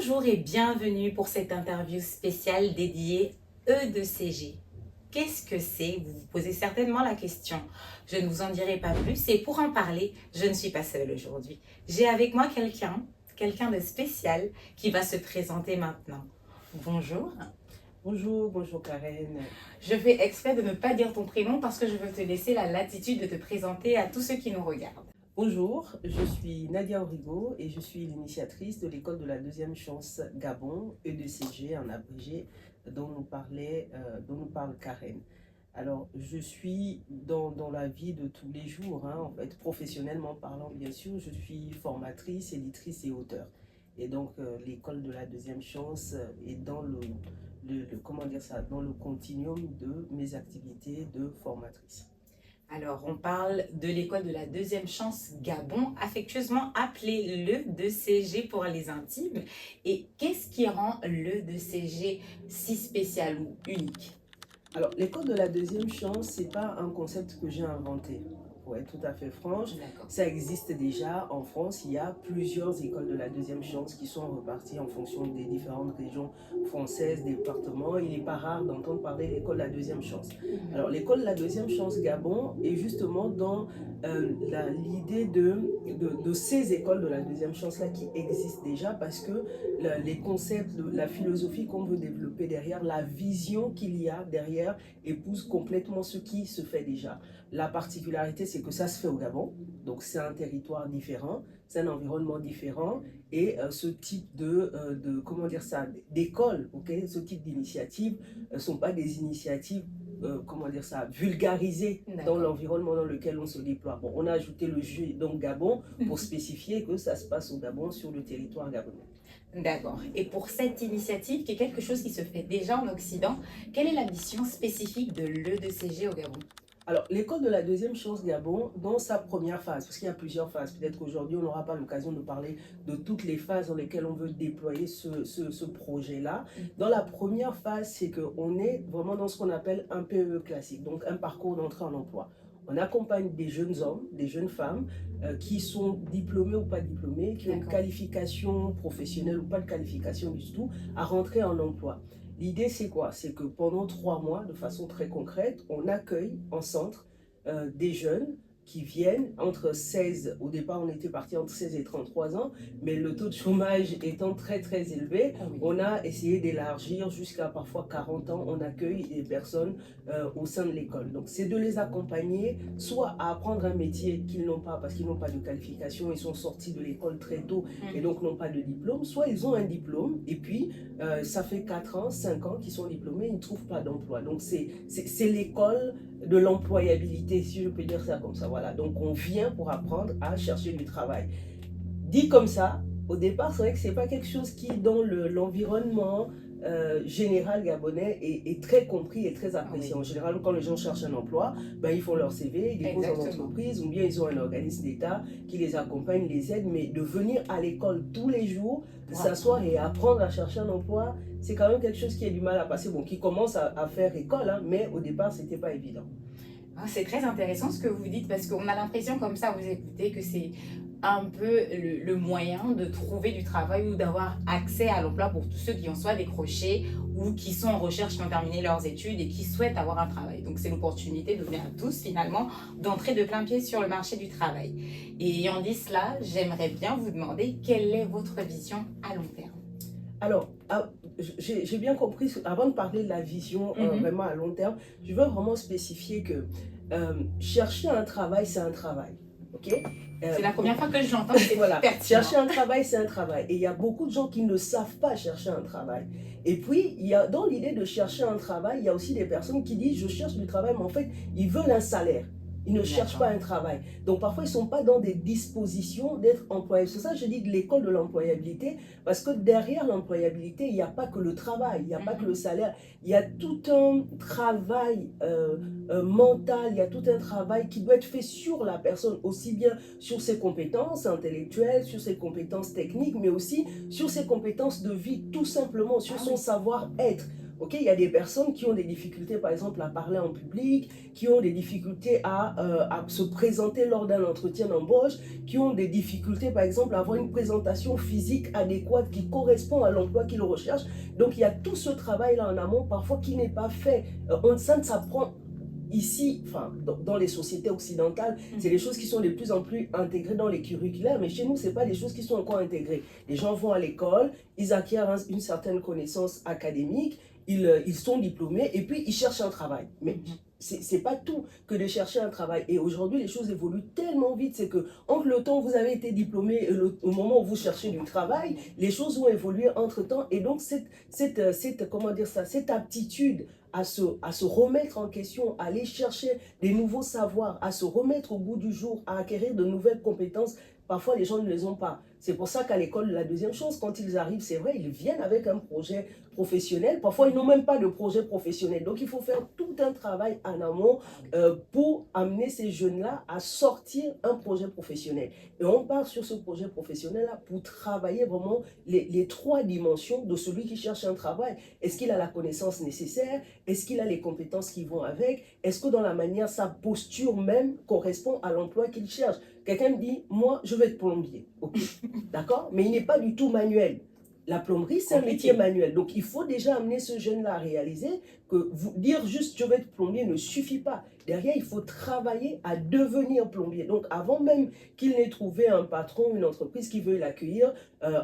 Bonjour et bienvenue pour cette interview spéciale dédiée E2CG. Qu'est-ce que c'est? Vous vous posez certainement la question. Je ne vous en dirai pas plus et pour en parler, je ne suis pas seule aujourd'hui. J'ai avec moi quelqu'un de spécial qui va se présenter maintenant. Bonjour. Bonjour Karen. Je fais exprès de ne pas dire ton prénom parce que je veux te laisser la latitude de te présenter à tous ceux qui nous regardent. Bonjour, je suis Nadia Origo et je suis l'initiatrice de l'école de la deuxième chance Gabon, E2CG en abrégé, dont nous parle Karen. Alors, je suis dans la vie de tous les jours, en fait, professionnellement parlant, bien sûr, je suis formatrice, éditrice et auteur. Et donc, l'école de la deuxième chance est dans comment dire ça, dans le continuum de mes activités de formatrice. Alors, on parle de l'école de la deuxième chance Gabon, affectueusement appelée l'E2CG pour les intimes. Et qu'est-ce qui rend l'E2CG si spécial ou unique? Alors, l'école de la deuxième chance, c'est pas un concept que j'ai inventé. Pour être tout à fait franche, ça existe déjà en France. Il y a plusieurs écoles de la deuxième chance qui sont reparties en fonction des différentes régions françaises, départements. Il n'est pas rare d'entendre parler de l'école de la deuxième chance. Alors, l'école de la deuxième chance Gabon est justement dans l'idée de ces écoles de la deuxième chance-là qui existent déjà parce que les concepts, la philosophie qu'on veut développer derrière, la vision qu'il y a derrière épouse complètement ce qui se fait déjà. La particularité, c'est que ça se fait au Gabon, donc c'est un territoire différent, c'est un environnement différent et ce type comment dire ça, d'école, okay, ce type d'initiatives ne sont pas des initiatives comment dire ça, vulgarisées dans l'environnement dans lequel on se déploie. Bon, on a ajouté le jeu donc Gabon pour spécifier que ça se passe au Gabon sur le territoire gabonais. D'accord. Et pour cette initiative, qui est quelque chose qui se fait déjà en Occident, quelle est la mission spécifique de l'E2CG au Gabon? Alors, l'école de la deuxième chance Gabon, dans sa première phase, parce qu'il y a plusieurs phases, peut-être qu'aujourd'hui on n'aura pas l'occasion de parler de toutes les phases dans lesquelles on veut déployer ce projet-là. Dans la première phase, c'est qu'on est vraiment dans ce qu'on appelle un PE classique, donc un parcours d'entrée en emploi. On accompagne des jeunes hommes, des jeunes femmes qui sont diplômés ou pas diplômés, qui ont une qualification professionnelle ou pas de qualification du tout, à rentrer en emploi. L'idée, c'est quoi? C'est que pendant 3 mois, de façon très concrète, on accueille en centre des jeunes qui viennent entre 16, au départ on était parti entre 16 et 33 ans, mais le taux de chômage étant très très élevé, on a essayé d'élargir jusqu'à parfois 40 ans, on accueille des personnes au sein de l'école. Donc c'est de les accompagner soit à apprendre un métier qu'ils n'ont pas parce qu'ils n'ont pas de qualification, ils sont sortis de l'école très tôt et donc n'ont pas de diplôme, soit ils ont un diplôme et puis ça fait 4 ans, 5 ans qu'ils sont diplômés, ils ne trouvent pas d'emploi. Donc c'est l'école de l'employabilité, si je peux dire ça comme ça. Voilà. Donc on vient pour apprendre à chercher du travail. Dit comme ça, au départ, c'est vrai que ce n'est pas quelque chose qui, dans l'environnement général gabonais, est très compris et très apprécié. En général, quand les gens cherchent un emploi, ben, ils font leur CV, ils déposent en entreprise, ou bien ils ont un organisme d'État qui les accompagne, les aide, mais de venir à l'école tous les jours, s'asseoir et apprendre à chercher un emploi, c'est quand même quelque chose qui a du mal à passer, bon, qui commence à faire école, mais au départ, ce n'était pas évident. C'est très intéressant ce que vous dites parce qu'on a l'impression comme ça, vous écoutez, que c'est un peu le moyen de trouver du travail ou d'avoir accès à l'emploi pour tous ceux qui ont soit décroché ou qui sont en recherche, qui ont terminé leurs études et qui souhaitent avoir un travail. Donc c'est l'opportunité donnée à tous finalement d'entrer de plein pied sur le marché du travail. Et ayant dit cela, j'aimerais bien vous demander quelle est votre vision à long terme? Alors, j'ai bien compris, avant de parler de la vision vraiment à long terme, je veux vraiment spécifier que chercher un travail, c'est un travail. Okay? C'est la première fois que je l'entends, c'est voilà. pertinent. Chercher un travail, c'est un travail. Et il y a beaucoup de gens qui ne savent pas chercher un travail. Et puis, il y a, dans l'idée de chercher un travail, il y a aussi des personnes qui disent « je cherche du travail », mais en fait, ils veulent un salaire. Ils ne cherchent pas un travail. Donc parfois, ils ne sont pas dans des dispositions d'être employés. C'est ça que je dis de l'école de l'employabilité, parce que derrière l'employabilité, il n'y a pas que le travail, il n'y a pas que le salaire. Il y a tout un travail mental, il y a tout un travail qui doit être fait sur la personne, aussi bien sur ses compétences intellectuelles, sur ses compétences techniques, mais aussi sur ses compétences de vie, tout simplement, sur son savoir-être. Ok, il y a des personnes qui ont des difficultés, par exemple, à parler en public, qui ont des difficultés à se présenter lors d'un entretien d'embauche, qui ont des difficultés, par exemple, à avoir une présentation physique adéquate qui correspond à l'emploi qu'ils recherchent. Donc, il y a tout ce travail-là en amont, parfois, qui n'est pas fait. Ça ne s'apprend ici, enfin, dans les sociétés occidentales, c'est des choses qui sont de plus en plus intégrées dans les curriculaires, mais chez nous, ce n'est pas des choses qui sont encore intégrées. Les gens vont à l'école, ils acquièrent une certaine connaissance académique, ils sont diplômés et puis ils cherchent un travail. Mais c'est pas tout que de chercher un travail. Et aujourd'hui, les choses évoluent tellement vite, c'est que entre le temps où vous avez été diplômé et au moment où vous cherchez du travail, les choses ont évolué entre-temps. Et donc, comment dire ça, cette aptitude à se remettre en question, à aller chercher des nouveaux savoirs, à se remettre au goût du jour, à acquérir de nouvelles compétences, parfois les gens ne les ont pas. C'est pour ça qu'à l'école, la deuxième chose, quand ils arrivent, c'est vrai, ils viennent avec un projet professionnel. Parfois, ils n'ont même pas de projet professionnel. Donc, il faut faire tout un travail en amont pour amener ces jeunes-là à sortir un projet professionnel. Et on part sur ce projet professionnel-là pour travailler vraiment les trois dimensions de celui qui cherche un travail. Est-ce qu'il a la connaissance nécessaire? Est-ce qu'il a les compétences qui vont avec? Est-ce que dans la manière, sa posture même correspond à l'emploi qu'il cherche? Quelqu'un me dit, moi, je veux être plombier. Ok, d'accord? Mais il n'est pas du tout manuel. La plomberie, c'est un métier manuel. Donc, il faut déjà amener ce jeune-là à réaliser que dire juste je vais être plombier ne suffit pas. Derrière, il faut travailler à devenir plombier. Donc, avant même qu'il n'ait trouvé un patron, une entreprise qui veut l'accueillir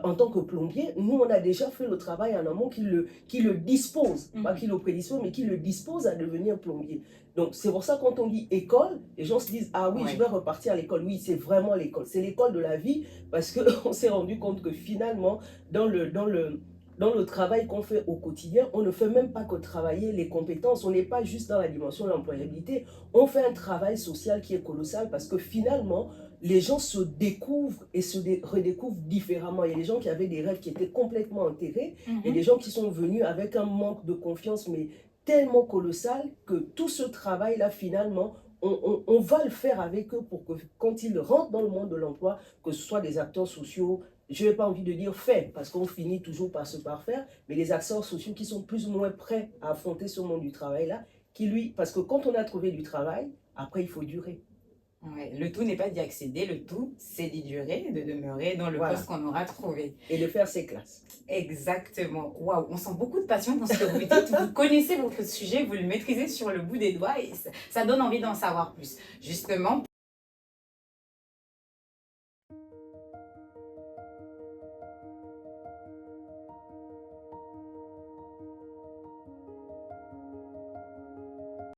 en tant que plombier, nous, on a déjà fait le travail en amont qui le dispose, pas qui le prédispose, mais qui le dispose à devenir plombier. Donc, c'est pour ça quand on dit école, les gens se disent, ah oui, je vais repartir à l'école. Oui, c'est vraiment l'école. C'est l'école de la vie parce qu'on s'est rendu compte que finalement, dans le travail qu'on fait au quotidien, on ne fait même pas que travailler les compétences. On n'est pas juste dans la dimension de l'employabilité. On fait un travail social qui est colossal parce que finalement, les gens se découvrent et se redécouvrent différemment. Il y a des gens qui avaient des rêves qui étaient complètement enterrés. Il y a des gens qui sont venus avec un manque de confiance, mais tellement colossal que tout ce travail-là, finalement, on va le faire avec eux pour que quand ils rentrent dans le monde de l'emploi, que ce soit des acteurs sociaux, je n'ai pas envie de dire faits, parce qu'on finit toujours par se parfaire, mais les acteurs sociaux qui sont plus ou moins prêts à affronter ce monde du travail-là, parce que quand on a trouvé du travail, après il faut durer. Ouais, le tout n'est pas d'y accéder, le tout c'est d'y durer, de demeurer dans le poste qu'on aura trouvé. Et de faire ses classes. Exactement. Waouh, on sent beaucoup de passion dans ce que vous dites. Vous connaissez votre sujet, vous le maîtrisez sur le bout des doigts et ça donne envie d'en savoir plus. Justement,